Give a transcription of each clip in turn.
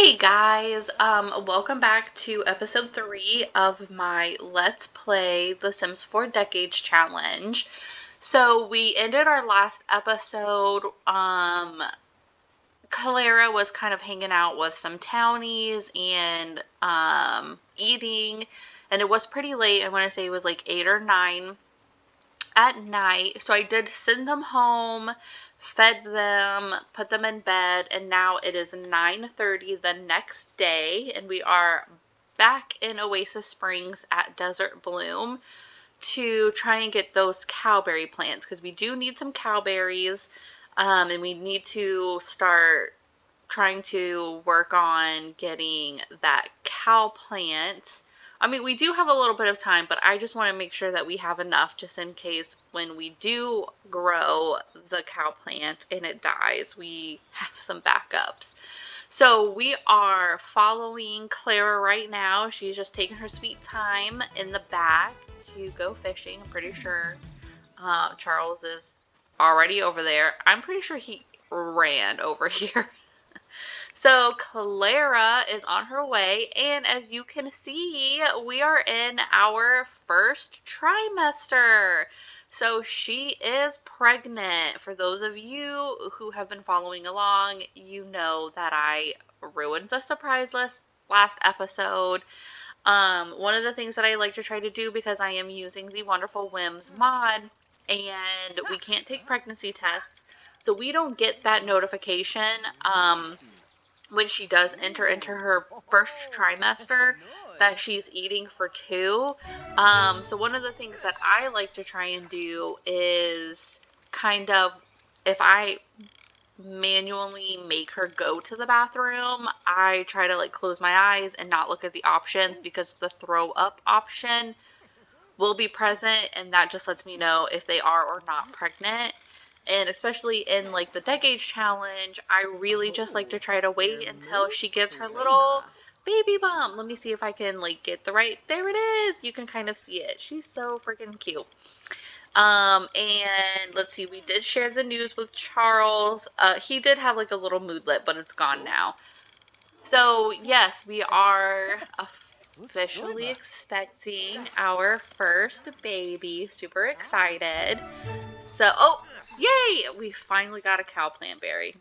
Hey guys, welcome back to episode 3 of my Let's Play The Sims 4 Decades challenge. So we ended our last episode, Clara was kind of hanging out with some townies and eating, and it was pretty late. I want to say it was like 8 or 9 at night. So I did send them home, fed them, put them in bed, and now it is 9:30 the next day, and we are back in Oasis Springs at Desert Bloom to try and get those cowberry plants, because we do need some cowberries, and we need to start trying to work on getting that cow plant. I mean, we do have a little bit of time, but I just want to make sure that we have enough just in case when we do grow the cow plant and it dies, we have some backups. So we are following Clara right now. She's just taking her sweet time in the back to go fishing. I'm pretty sure Charles is already over there. I'm pretty sure he ran over here. So Clara is on her way, and as you can see, we are in our first trimester. So she is pregnant. For those of you who have been following along, you know that I ruined the surprise last episode. One of the things that I like to try to do, because I am using the wonderful Whims mod, and we can't take pregnancy tests, so we don't get that notification when she does enter into her first trimester that she's eating for 2. So one of the things that I like to try and do is kind of, if I manually make her go to the bathroom, I try to like close my eyes and not look at the options, because the throw up option will be present, and that just lets me know if they are or not pregnant. And especially in like the Decades challenge, I really just like to try to wait until she gets her little baby bump. Let me see if I can like get the right, there it is. You can kind of see it. She's so freaking cute. And let's see, we did share the news with Charles. He did have like a little moodlet, but it's gone now. So yes, we are officially expecting our first baby. Super excited. So, oh, yay! We finally got a Cowplant Berry.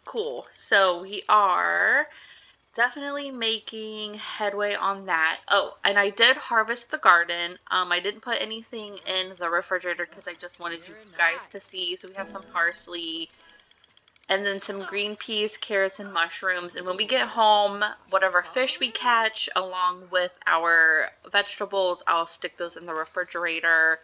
Cool. So we are definitely making headway on that. Oh, and I did harvest the garden. I didn't put anything in the refrigerator because I just wanted you guys to see. So we have some parsley, and then some green peas, carrots, and mushrooms. And when we get home, whatever fish we catch along with our vegetables, I'll stick those in the refrigerator.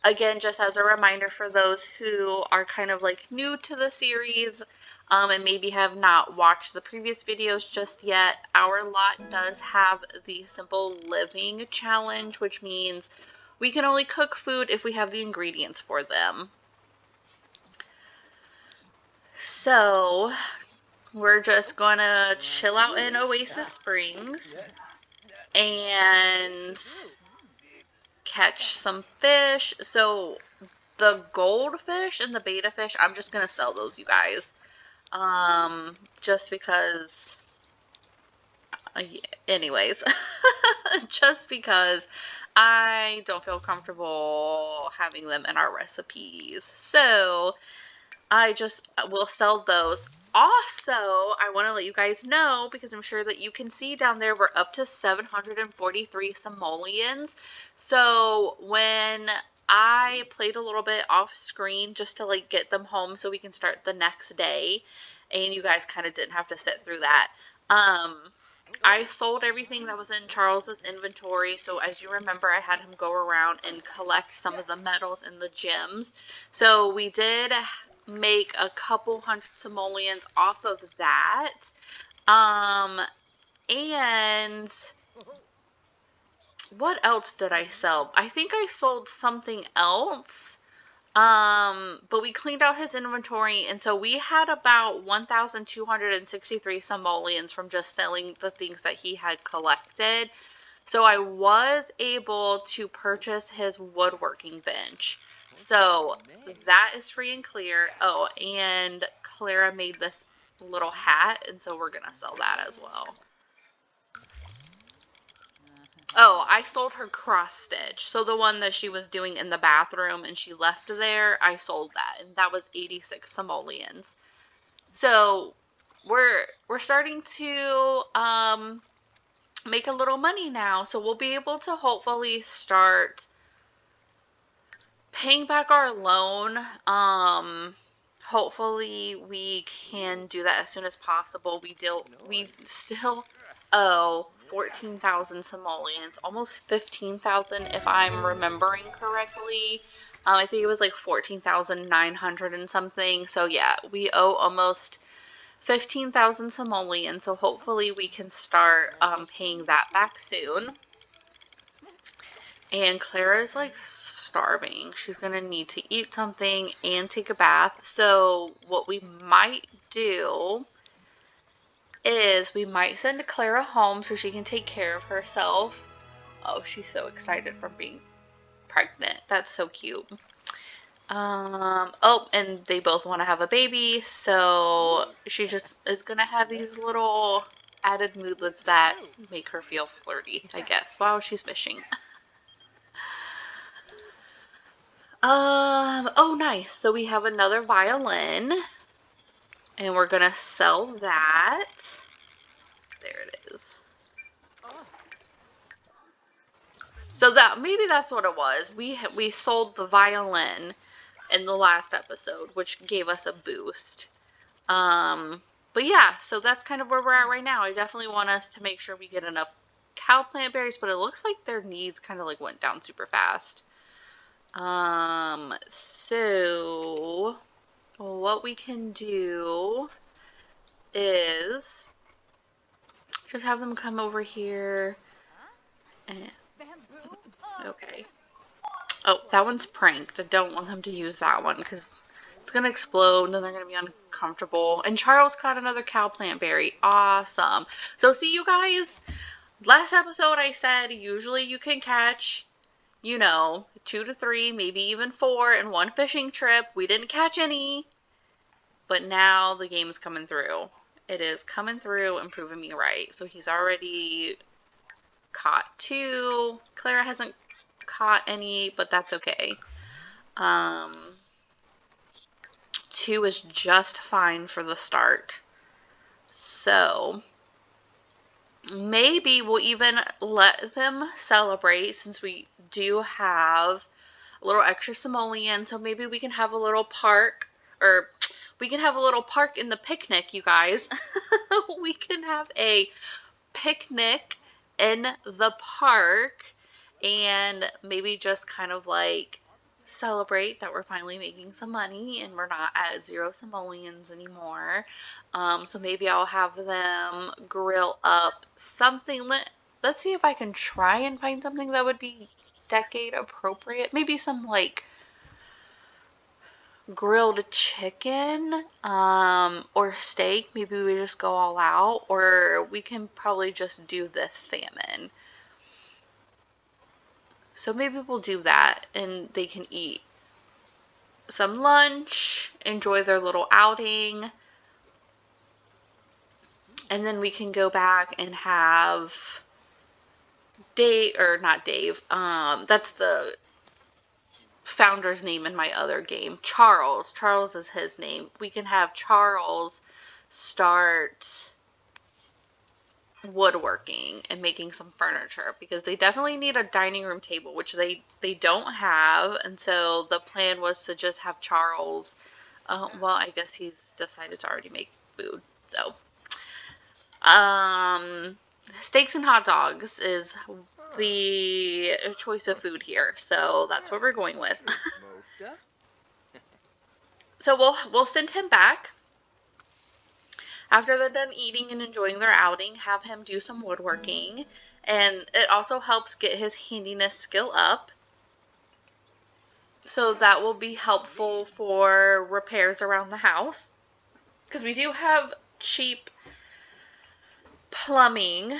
Again, just as a reminder for those who are kind of like new to the series, and maybe have not watched the previous videos just yet, our lot does have the Simple Living challenge, which means we can only cook food if we have the ingredients for them. So we're just gonna chill out in Oasis Springs and catch some fish. So the goldfish and the betta fish, I'm just gonna sell those, you guys. Just because, anyways, just because I don't feel comfortable having them in our recipes. So I just will sell those. Also, I want to let you guys know, because I'm sure that you can see down there, we're up to 743 simoleons. So when I played a little bit off screen just to like get them home so we can start the next day, and you guys kind of didn't have to sit through that. I sold everything that was in Charles's inventory. So as you remember, I had him go around and collect some of the medals and the gems. So we did make a couple hundred simoleons off of that. And what else did I sell? I think I sold something else. But we cleaned out his inventory, and so we had about 1,263 simoleons from just selling the things that he had collected. So I was able to purchase his woodworking bench. So that is free and clear. Oh, and Clara made this little hat, and so we're gonna sell that as well. Oh, I sold her cross stitch. So the one that she was doing in the bathroom and she left there, I sold that, and that was 86 simoleons. So we're starting to make a little money now, so we'll be able to hopefully start paying back our loan. Hopefully we can do that as soon as possible. We still owe 14,000 simoleons, almost 15,000 if I'm remembering correctly. I think it was like 14,900 and something. So yeah, we owe almost 15,000 simoleons. So hopefully we can start paying that back soon. And Clara's like starving. She's gonna need to eat something and take a bath. So what we might do is we might send Clara home so she can take care of herself. Oh, she's so excited from being pregnant. That's so cute. Oh, and they both want to have a baby, so she just is gonna have these little added moodlets that make her feel flirty, I guess, while she's fishing. Oh nice. So we have another violin and we're gonna sell that. There it is. So that maybe that's what it was. We sold the violin in the last episode, which gave us a boost. But yeah, so that's kind of where we're at right now. I definitely want us to make sure we get enough cowplant berries, but it looks like their needs kind of like went down super fast. So what we can do is just have them come over here. And, okay. Oh, that one's pranked. I don't want them to use that one because it's going to explode and then they're going to be uncomfortable. And Charles caught another cowplant berry. Awesome. So see you guys, last episode I said usually you can catch, 2 to 3, maybe even 4 in one fishing trip. We didn't catch any, but now the game is coming through. It is coming through and proving me right. So he's already caught 2. Clara hasn't caught any, but that's okay. 2 is just fine for the start. So maybe we'll even let them celebrate since we do have a little extra simoleon. So maybe we can have a little park, or we can have a little park in the picnic, you guys. We can have a picnic in the park and maybe just kind of like celebrate that we're finally making some money and we're not at 0 simoleons anymore. So maybe I'll have them grill up something. Let's see if I can try and find something that would be decade appropriate. Maybe some like grilled chicken or steak. Maybe we just go all out, or we can probably just do this salmon. So maybe we'll do that and they can eat some lunch, enjoy their little outing, and then we can go back and have Dave, or not Dave, that's the founder's name in my other game. Charles is his name. We can have Charles start woodworking and making some furniture because they definitely need a dining room table, which they don't have. And so the plan was to just have Charles, well, I guess he's decided to already make food. So steaks and hot dogs is the choice of food here, so that's what we're going with. So we'll send him back after they're done eating and enjoying their outing. Have him do some woodworking, and it also helps get his handiness skill up, so that will be helpful for repairs around the house because we do have cheap plumbing.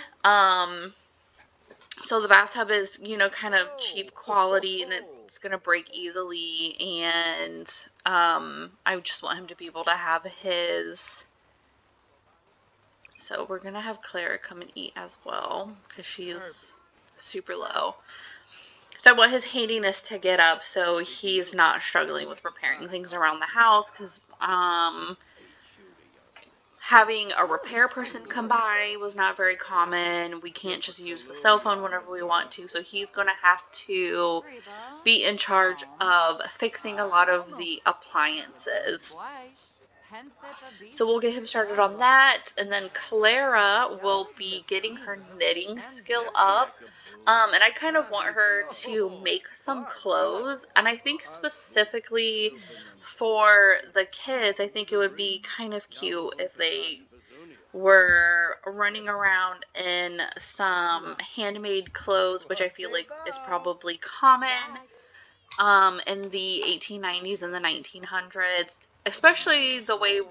So the bathtub is, kind of cheap quality and it's going to break easily. And I just want him to be able to have his So we're gonna have Clara come and eat as well because she's super low. So I want his handiness to get up so he's not struggling with repairing things around the house because having a repair person come by was not very common. We can't just use the cell phone whenever we want to, so he's going to have to be in charge of fixing a lot of the appliances. So we'll get him started on that, and then Clara will be getting her knitting skill up. And I kind of want her to make some clothes, and I think specifically for the kids, I think it would be kind of cute if they were running around in some handmade clothes, which I feel like is probably common in the 1890s and the 1900s, especially the way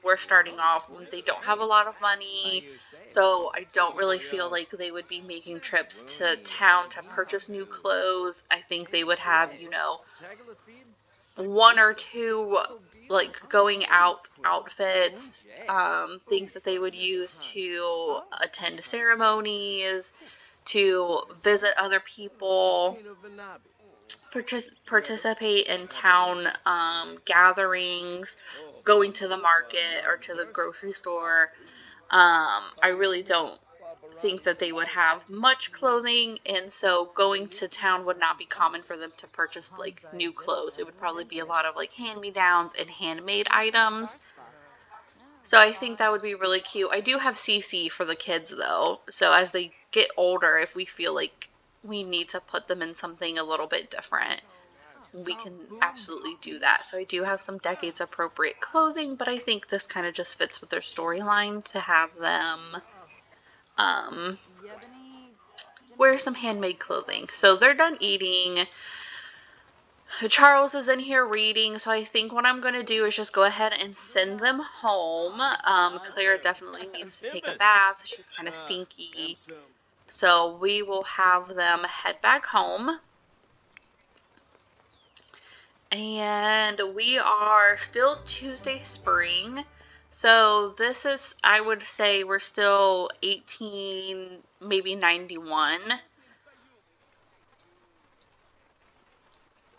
we're starting off. They don't have a lot of money, so I don't really feel like they would be making trips to town to purchase new clothes. I think they would have, one or two like going out outfits, things that they would use to attend ceremonies, to visit other people, participate in town gatherings, going to the market or to the grocery store. I really don't think that they would have much clothing, and so going to town would not be common for them to purchase like new clothes. It would probably be a lot of like hand-me-downs and handmade items. So I think that would be really cute. I do have CC for the kids though, so as they get older, if we feel like we need to put them in something a little bit different, we can absolutely do that. So I do have some decades appropriate clothing, but I think this kind of just fits with their storyline to have them wear some handmade clothing. So they're done eating. Charles is in here reading, so I think what I'm going to do is just go ahead and send them home. Claire definitely needs to take a bath. She's kind of stinky. So we will have them head back home. And we are still Tuesday spring. So this is, I would say we're still 18, maybe 91.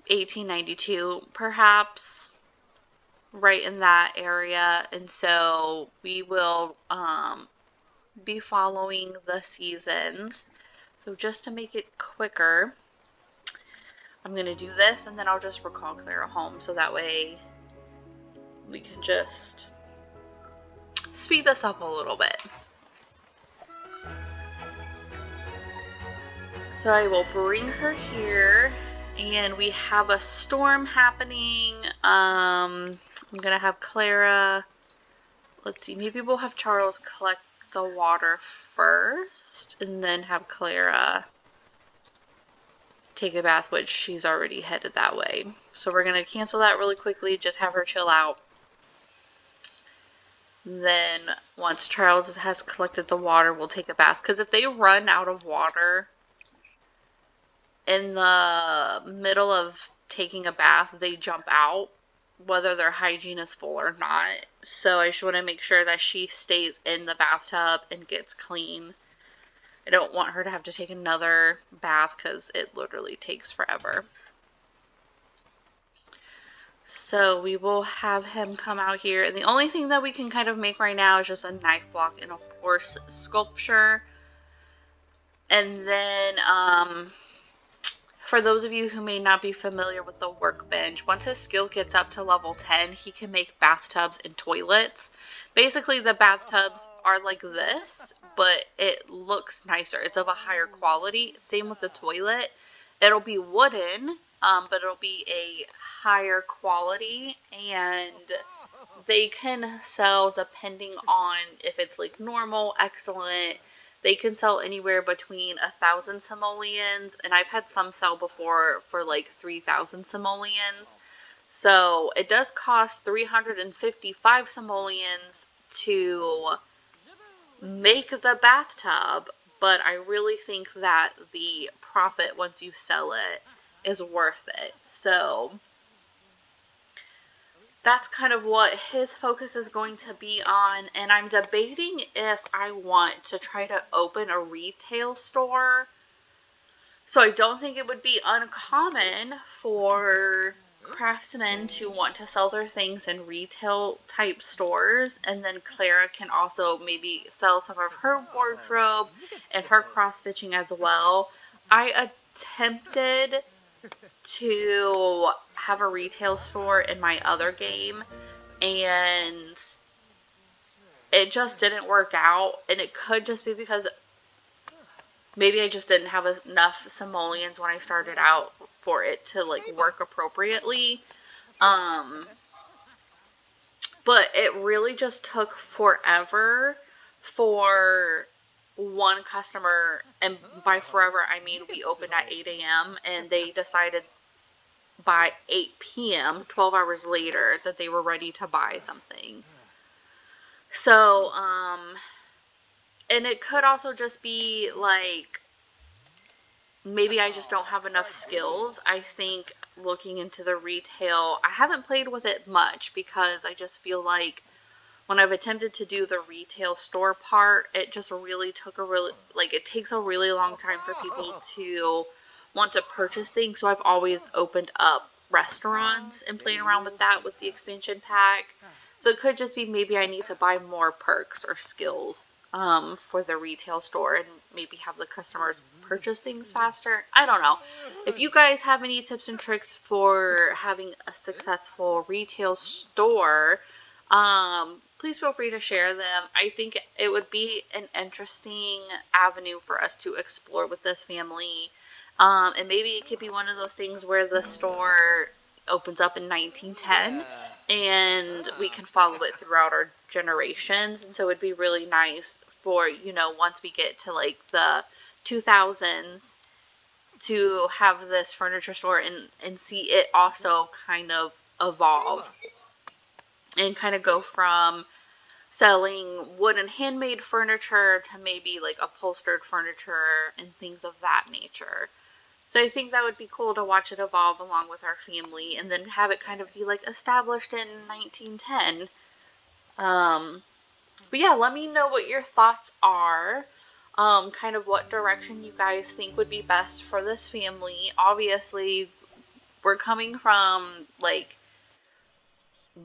1892 perhaps, right in that area. And so we will be following the seasons. So just to make it quicker, I'm going to do this and then I'll just recall Clara home, so that way we can just speed this up a little bit. So I will bring her here, and we have a storm happening. I'm gonna have Clara, let's see, maybe we'll have Charles collect the water first, and then have Clara take a bath, which she's already headed that way. So we're gonna cancel that really quickly, just have her chill out. Then once Charles has collected the water, we'll take a bath, because if they run out of water in the middle of taking a bath, they jump out, whether their hygiene is full or not. So I just want to make sure that she stays in the bathtub and gets clean. I don't want her to have to take another bath because it literally takes forever. So we will have him come out here. And the only thing that we can kind of make right now is just a knife block and a horse sculpture. And then, for those of you who may not be familiar with the workbench, once his skill gets up to level 10, he can make bathtubs and toilets. Basically, the bathtubs are like this, but it looks nicer. It's of a higher quality. Same with the toilet. It'll be wooden, but it'll be a higher quality, and they can sell depending on if it's like normal, excellent. They can sell anywhere between 1,000 simoleons, and I've had some sell before for like 3,000 simoleons. So it does cost 355 simoleons to make the bathtub, but I really think that the profit once you sell it is worth it. So that's kind of what his focus is going to be on. And I'm debating if I want to try to open a retail store. So I don't think it would be uncommon for craftsmen to want to sell their things in retail type stores, and then Clara can also maybe sell some of her wardrobe and her cross stitching as well. I attempted to have a retail store in my other game, and it just didn't work out, and it could just be because maybe I just didn't have enough simoleons when I started out for it to like work appropriately. Um, but it really just took forever for one customer, and by forever I mean we opened at 8 a.m. and they decided by 8 p.m., 12 hours later, that they were ready to buy something. So, and it could also just be like, maybe I just don't have enough skills. I think looking into the retail, I haven't played with it much because I just feel like when I've attempted to do the retail store part, it just really took it takes a really long time for people to want to purchase things. So I've always opened up restaurants and played around with that with the expansion pack. So it could just be maybe I need to buy more perks or skills for the retail store and maybe have the customers purchase things faster. I don't know. If you guys have any tips and tricks for having a successful retail store, please feel free to share them. I think it would be an interesting avenue for us to explore with this family. And maybe it could be one of those things where the store opens up in 1910 and we can follow it throughout our generations. And so it would be really nice for, once we get to like the 2000s to have this furniture store and see it also kind of evolve and kind of go from selling wood and handmade furniture to maybe like upholstered furniture and things of that nature. So I think that would be cool to watch it evolve along with our family and then have it kind of be like established in 1910. But yeah, let me know what your thoughts are. Kind of what direction you guys think would be best for this family. Obviously, we're coming from like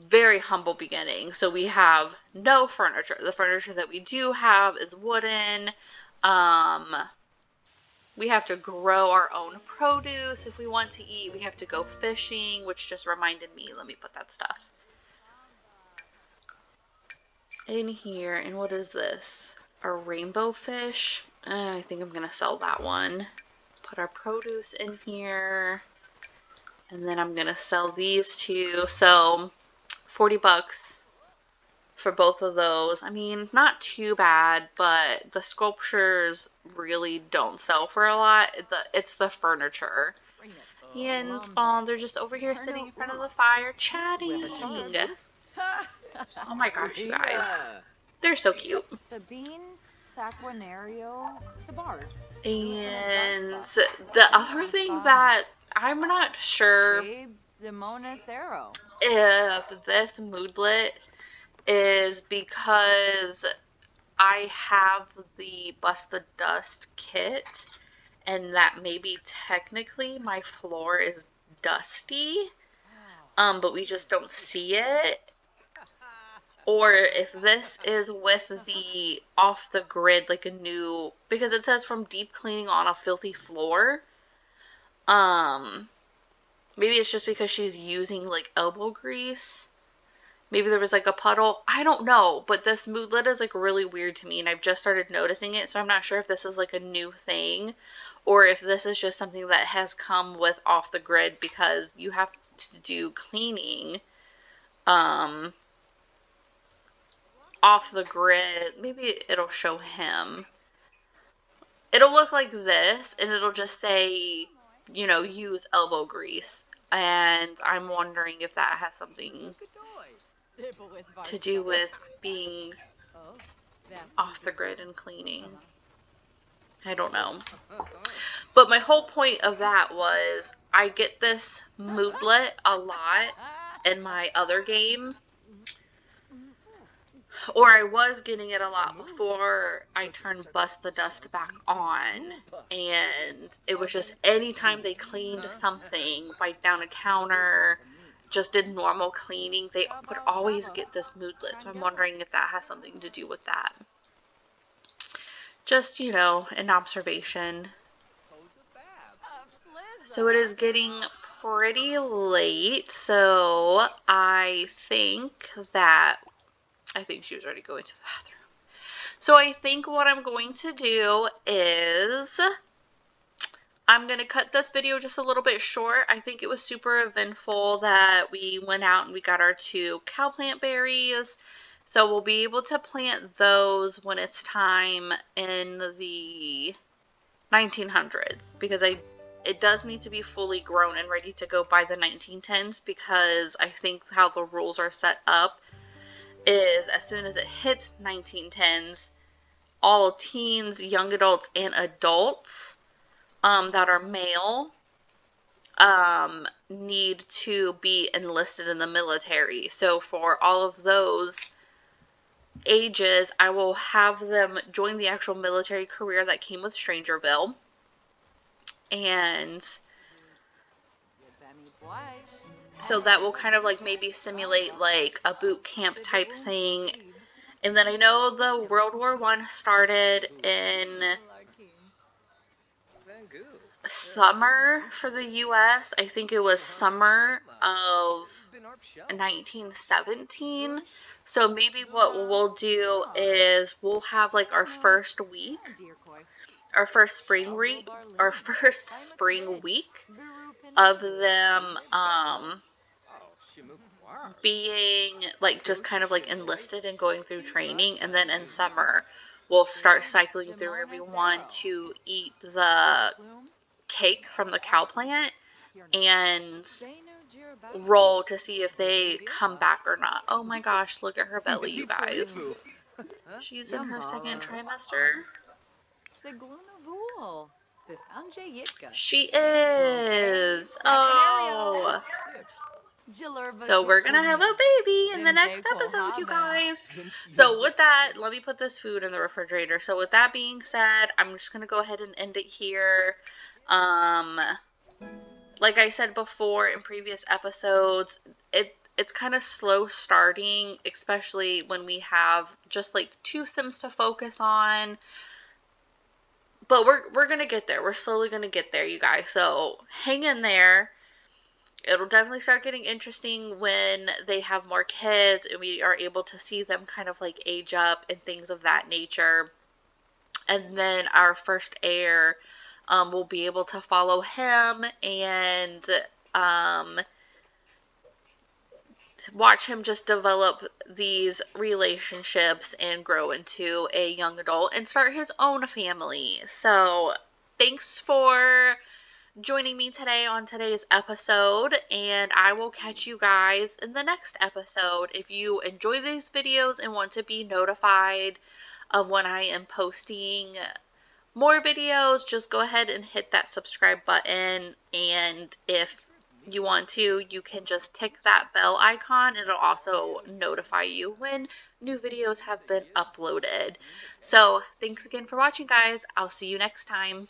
very humble beginning. So we have no furniture. The furniture that we do have is wooden. We have to grow our own produce if we want to eat. We have to go fishing, which just reminded me. Let me put that stuff in here. And what is this? A rainbow fish? I think I'm going to sell that one. Put our produce in here. And then I'm going to sell these two. So 40 bucks for both of those. I mean, not too bad, but the sculptures really don't sell for a lot. It's the furniture. And they're just over here sitting in front of the fire chatting. Oh my gosh, you guys. They're so cute. Sabine Saquinario Sabard. And the other thing that I'm not sure if this moodlet is because I have the Bust the Dust kit, and that maybe technically my floor is dusty, but we just don't see it. Or if this is with the off the grid, like a new, because it says from deep cleaning on a filthy floor. Maybe it's just because she's using like elbow grease. Maybe there was like a puddle. I don't know, but this moodlet is like really weird to me and I've just started noticing it, so I'm not sure if this is like a new thing or if this is just something that has come with off the grid because you have to do cleaning off the grid. Maybe it'll show him. It'll look like this and it'll just say, use elbow grease. And I'm wondering if that has something to do with being off the grid and cleaning. I don't know. But my whole point of that was I get this moodlet a lot in my other game. Or I was getting it a lot before I turned Bust the Dust back on. And it was just anytime they cleaned something, wiped down a counter, just did normal cleaning, they would always get this moodlet. So I'm wondering if that has something to do with that. Just, an observation. So it is getting pretty late, so I think she was already going to the bathroom. So I think what I'm going to do is I'm going to cut this video just a little bit short. I think it was super eventful that we went out and we got our 2 cowplant berries. So we'll be able to plant those when it's time in the 1900s, because it does need to be fully grown and ready to go by the 1910s, because I think how the rules are set up is as soon as it hits 1910s, all teens, young adults, and adults that are male need to be enlisted in the military. So for all of those ages, I will have them join the actual military career that came with Strangerville. And so that will kind of like maybe simulate like a boot camp type thing. And then I know the World War I started in summer for the US. I think it was summer of 1917. So maybe what we'll do is we'll have like our first week, our first spring week of them being like just kind of like enlisted and going through training, and then in summer we'll start cycling through everyone to eat the cake from the cow plant and roll to see if they come back or not. Oh my gosh, look at her belly, you guys. She's in her second trimester. She is. Oh. So we're gonna have a baby in the next episode, you guys. So with that, let me put this food in the refrigerator. So with that being said, I'm just gonna go ahead and end it here. Like I said before in previous episodes, it's kind of slow starting, especially when we have just like 2 Sims to focus on. But we're gonna get there. We're slowly gonna get there, you guys. So hang in there. It'll definitely start getting interesting when they have more kids and we are able to see them kind of like age up and things of that nature. And then our first heir, will be able to follow him and watch him just develop these relationships and grow into a young adult and start his own family. So thanks for joining me today on today's episode, and I will catch you guys in the next episode. If you enjoy these videos and want to be notified of when I am posting more videos, just go ahead and hit that subscribe button, and if you want to, you can just tick that bell icon. It'll also notify you when new videos have been uploaded. So thanks again for watching, guys. I'll see you next time.